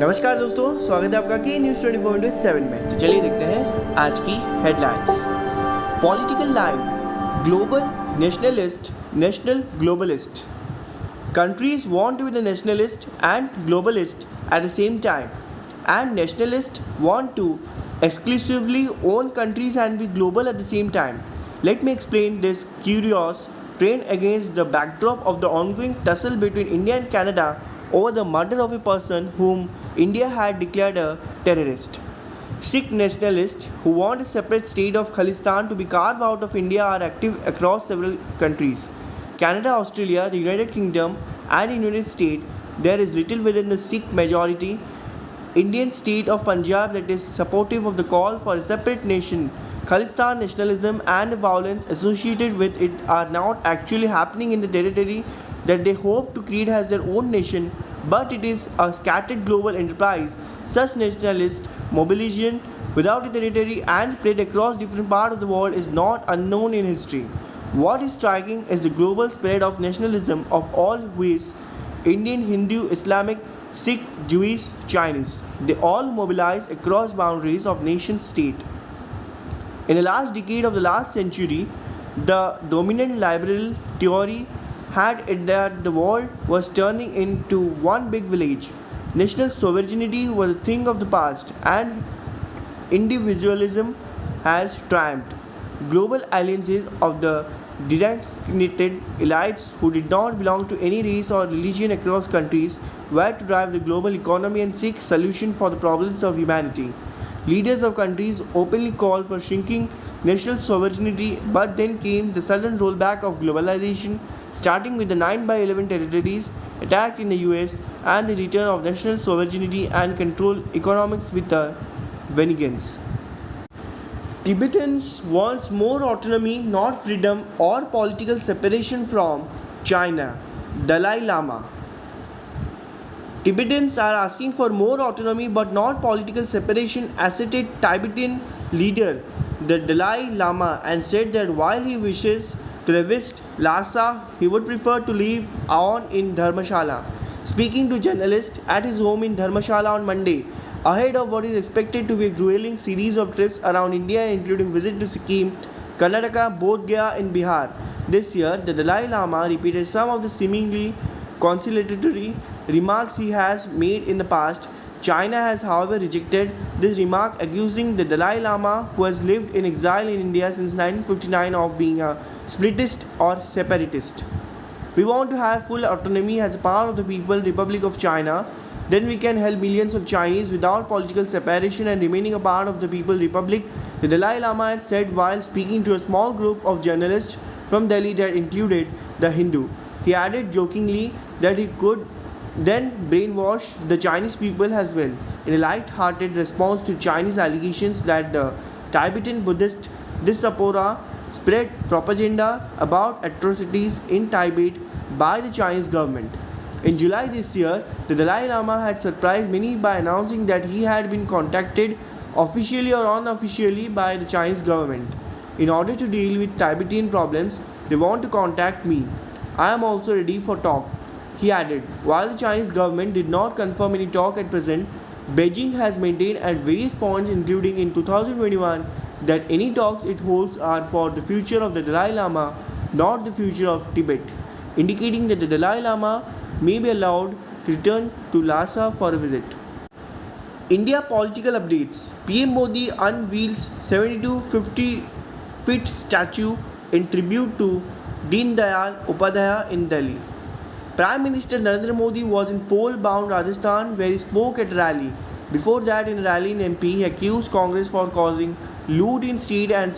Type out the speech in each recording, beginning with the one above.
नमस्कार दोस्तों, स्वागत है आपका के न्यूज़ 24/7 में। तो चलिए देखते हैं आज की headlines. Political line: global nationalist, national globalist. Countries want to be the nationalist and globalist at the same time, and nationalists want to exclusively own countries and be global at the same time. Let me explain this curious trend against the backdrop of the ongoing tussle between India and Canada over the murder of a person whom India had declared a terrorist. Sikh nationalists who want a separate state of Khalistan to be carved out of India are active across several countries. Canada, Australia, the United Kingdom and the United States. There is little within the Sikh majority Indian state of Punjab that is supportive of the call for a separate nation. Khalistan nationalism and the violence associated with it are not actually happening in the territory that they hope to create as their own nation, but it is a scattered global enterprise. Such nationalist mobilization without a territory and spread across different parts of the world is not unknown in history. What is striking is the global spread of nationalism of all ways: Indian, Hindu, Islamic, Sikh, Jewish, Chinese. They all mobilize across boundaries of nation state. In the last decade of the last century, the dominant liberal theory had it that the world was turning into one big village. National sovereignty was a thing of the past, and individualism has triumphed. Global alliances of the designated elites who did not belong to any race or religion across countries were to drive the global economy and seek solutions for the problems of humanity. Leaders of countries openly called for shrinking national sovereignty, but then came the sudden rollback of globalization, starting with the 9/11 territories attack in the US and the return of national sovereignty and control economics with the vengeance. Tibetans want more autonomy, not freedom or political separation from China. Dalai Lama. Tibetans are asking for more autonomy but not political separation, asserted Tibetan leader the Dalai Lama, and said that while he wishes to revisit Lhasa, he would prefer to live on in Dharmshala. Speaking to journalists at his home in Dharmshala on Monday, ahead of what is expected to be a grueling series of trips around India, including visit to Sikkim, Karnataka, Bodh Gaya and Bihar. This year, the Dalai Lama repeated some of the seemingly conciliatory remarks he has made in the past. China has, however, rejected this remark, accusing the Dalai Lama, who has lived in exile in India since 1959, of being a splittist or separatist. We want to have full autonomy as a part of the People's Republic of China. Then we can help millions of Chinese without political separation and remaining a part of the People's Republic, the Dalai Lama had said while speaking to a small group of journalists from Delhi that included the Hindu. He added jokingly that he could then brainwash the Chinese people as well, in a light-hearted response to Chinese allegations that the Tibetan Buddhist Diaspora spread propaganda about atrocities in Tibet by the Chinese government. In July this year, the Dalai Lama had surprised many by announcing that he had been contacted officially or unofficially by the Chinese government. In order to deal with Tibetan problems, they want to contact me. I am also ready for talk, he added. While the Chinese government did not confirm any talk at present, Beijing has maintained at various points, including in 2021, that any talks it holds are for the future of the Dalai Lama, not the future of Tibet, indicating that the Dalai Lama may be allowed to return to Lhasa for a visit. India political updates. PM Modi unveils 72-50-feet statue in tribute to Deen Dayal Upadhyaya in Delhi. Prime Minister Narendra Modi was in poll-bound Rajasthan, where he spoke at a rally. Before that, in a rally in MP, he accused Congress for causing loot in state and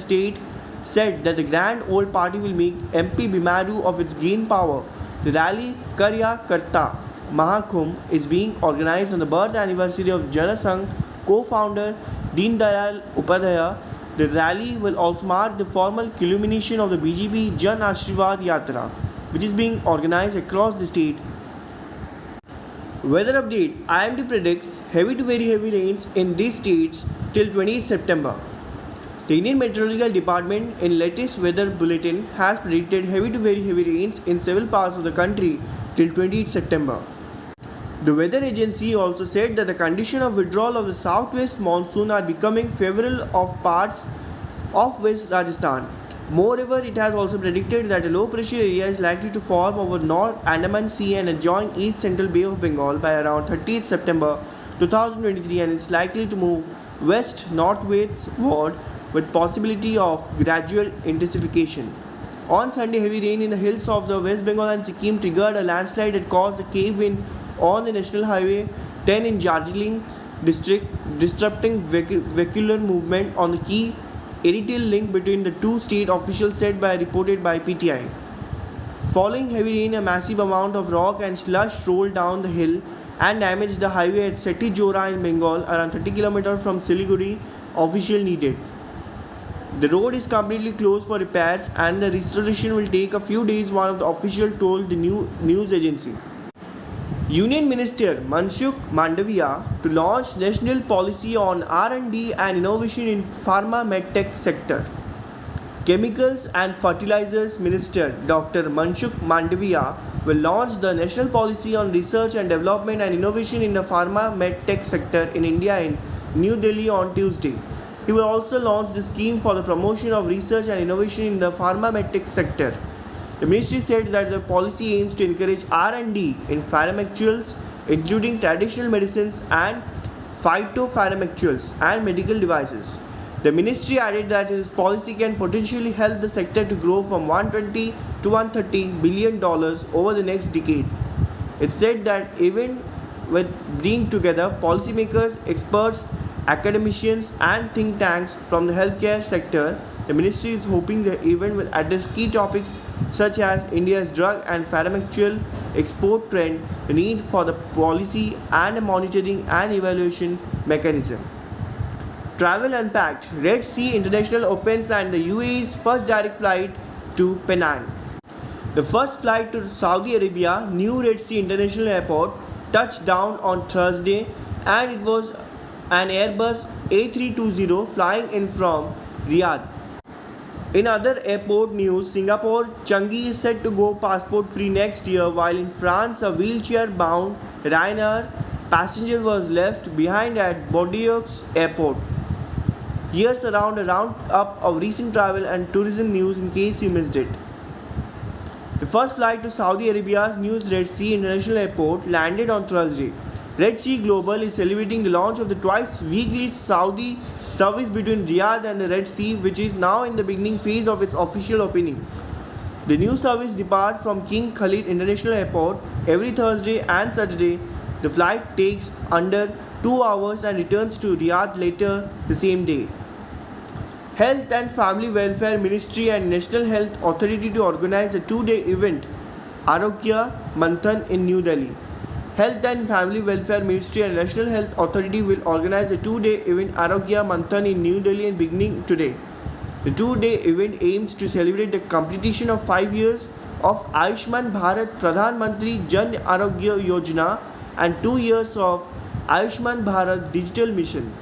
said that the grand old party will make MP Bimaru of its gain power. The rally Karya Karta Mahakumbh is being organized on the birth anniversary of Janasangh co-founder Deen Dayal Upadhyaya. The rally will also mark the formal culmination of the BJP Jan Ashirwad Yatra, which is being organized across the state. Weather update. IMD predicts heavy to very heavy rains in these states till 28 September. The Indian Meteorological Department in latest weather bulletin has predicted heavy to very heavy rains in several parts of the country till 28 September. The weather agency also said that the condition of withdrawal of the southwest monsoon are becoming favorable of parts of West Rajasthan. Moreover, it has also predicted that a low pressure area is likely to form over North Andaman Sea and adjoining East Central Bay of Bengal by around 30th September 2023 and is likely to move west-northwestward with possibility of gradual intensification. On Sunday, heavy rain in the hills of the West Bengal and Sikkim triggered a landslide that caused a cave-in on the National Highway 10 in Darjeeling district, disrupting vehicular movement on the key aerial link between the two, state officials said by reported by PTI. Following heavy rain, a massive amount of rock and slush rolled down the hill and damaged the highway at Seti Jora in Bengal, around 30 km from Siliguri, official needed. The road is completely closed for repairs and the restoration will take a few days, one of the officials told the news agency. Union Minister Mansukh Mandavia to launch national policy on R&D and innovation in pharma medtech sector. Chemicals and Fertilizers Minister Dr. Mansukh Mandavia will launch the national policy on research and development and innovation in the pharma medtech sector in India in New Delhi on Tuesday. He will also launch the scheme for the promotion of research and innovation in the pharma medtech sector. The ministry said that the policy aims to encourage R&D in pharmaceuticals, including traditional medicines and phytopharmaceuticals and medical devices. The ministry added that this policy can potentially help the sector to grow from $120 to $130 billion over the next decade. It said that even with bringing together policymakers, experts, academicians and think tanks from the healthcare sector, the ministry is hoping the event will address key topics such as India's drug and pharmaceutical export trend, the need for the policy and a monitoring and evaluation mechanism. Travel unpacked. Red Sea International opens and the UAE's first direct flight to Penang. The first flight to Saudi Arabia, New Red Sea International Airport, touched down on Thursday and it was an Airbus A320 flying in from Riyadh. In other airport news, Singapore Changi is set to go passport free next year, while in France a wheelchair bound Ryanair passenger was left behind at Bordeaux airport. Here's a roundup of recent travel and tourism news in case you missed it. The first flight to Saudi Arabia's new Red Sea International Airport landed on Thursday. Red Sea Global is celebrating the launch of the twice weekly Saudi service between Riyadh and the Red Sea, which is now in the beginning phase of its official opening. The new service departs from King Khalid International Airport every Thursday and Saturday. The flight takes under 2 hours and returns to Riyadh later the same day. Health and Family Welfare Ministry and National Health Authority to organize a 2-day event, Arogya Manthan in New Delhi. Health and Family Welfare Ministry and National Health Authority will organize a 2-day event Arogya Manthan in New Delhi and beginning today. The 2-day event aims to celebrate the completion of 5 years of Ayushman Bharat Pradhan Mantri Jan Arogya Yojana and 2 years of Ayushman Bharat Digital Mission.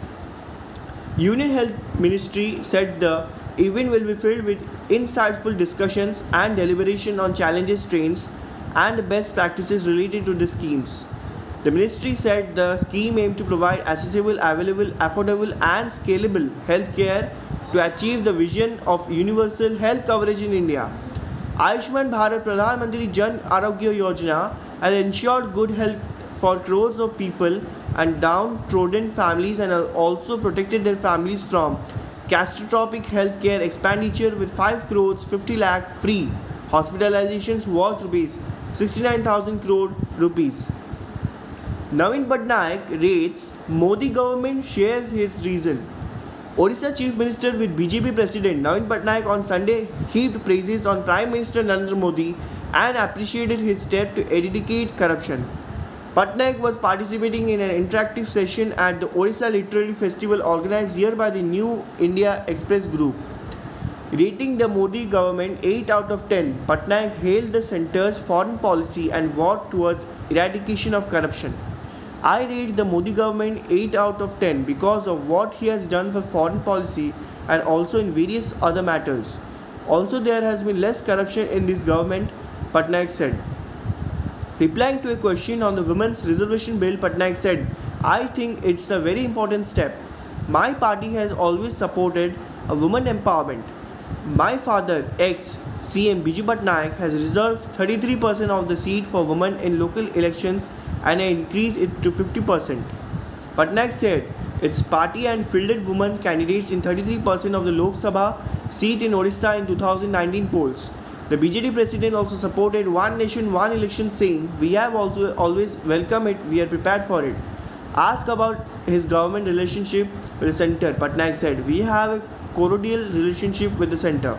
Union Health Ministry said the event will be filled with insightful discussions and deliberation on challenges, trends, and best practices related to the schemes. The ministry said the scheme aimed to provide accessible, available, affordable, and scalable healthcare to achieve the vision of universal health coverage in India. Ayushman Bharat Pradhan Mantri Jan Arogya Yojana has ensured good health for crores of people and downtrodden families and have also protected their families from catastrophic healthcare expenditure with 5 crores 50 lakh free hospitalizations worth rupees 69,000 crore rupees. Navin Patnaik rates Modi government shares his reason. Odisha Chief Minister with BJP President Navin Patnaik on Sunday heaped praises on Prime Minister Narendra Modi and appreciated his step to eradicate corruption. Patnaik was participating in an interactive session at the Odisha Literary Festival organized here by the New India Express Group. Rating the Modi government 8 out of 10, Patnaik hailed the centre's foreign policy and worked towards eradication of corruption. I rate the Modi government 8 out of 10 because of what he has done for foreign policy and also in various other matters. Also, there has been less corruption in this government, Patnaik said. Replying to a question on the Women's Reservation Bill, Patnaik said, I think it's a very important step. My party has always supported a women empowerment. My father, ex-CM Biju Patnaik, has reserved 33% of the seat for women in local elections and increased it to 50%. Patnaik said its party and fielded women candidates in 33% of the Lok Sabha seat in Odisha in 2019 polls. The BJD president also supported One Nation, One Election, saying, we have also always welcomed it, we are prepared for it. Asked about his government relationship with the centre, Patnaik said, we have a cordial relationship with the centre.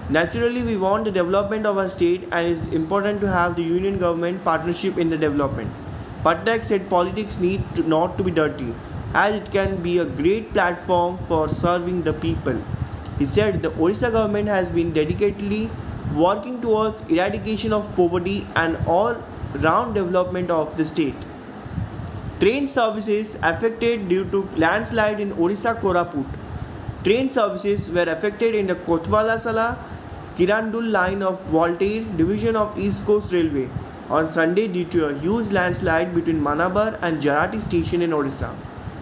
Naturally, we want the development of our state and it is important to have the union government partnership in the development. Patnaik said politics need not to be dirty, as it can be a great platform for serving the people. He said the Odisha government has been dedicatedly working towards eradication of poverty and all-round development of the state. Train services affected due to landslide in Odisha Koraput. Train services were affected in the Kotwala-Sala Kirandul line of Voltaire division of East Coast Railway on Sunday due to a huge landslide between Manabar and Jarati station in Odisha.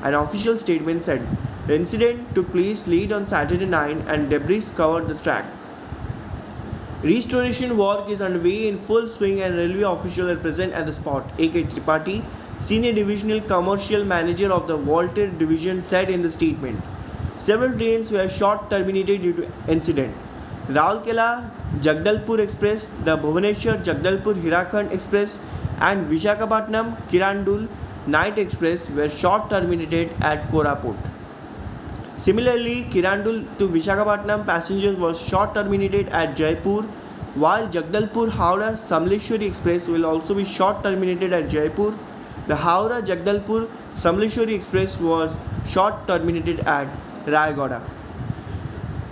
An official statement said the incident took place late on Saturday night and debris covered the track. Restoration work is underway in full swing and railway officials are present at the spot. A.K. Tripathi, Senior Divisional Commercial Manager of the Voltaire Division, said in the statement, several trains were short terminated due to incident. Raulkela Jagdalpur Express, the Bhubaneswar Jagdalpur Hirakhand Express and Visakhapatnam Kirandul Night Express were short terminated at Koraput. Similarly, Kirandul to Visakhapatnam passengers was short terminated at Jaipur, while Jagdalpur Howrah Samleshwari Express will also be short terminated at Jaipur. The Howrah Jagdalpur Samleshwari Express was short terminated at Raigarh.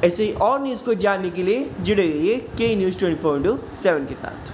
ऐसे ही और news को जानने के लिए जुड़े रहिए के news 24/7 के साथ।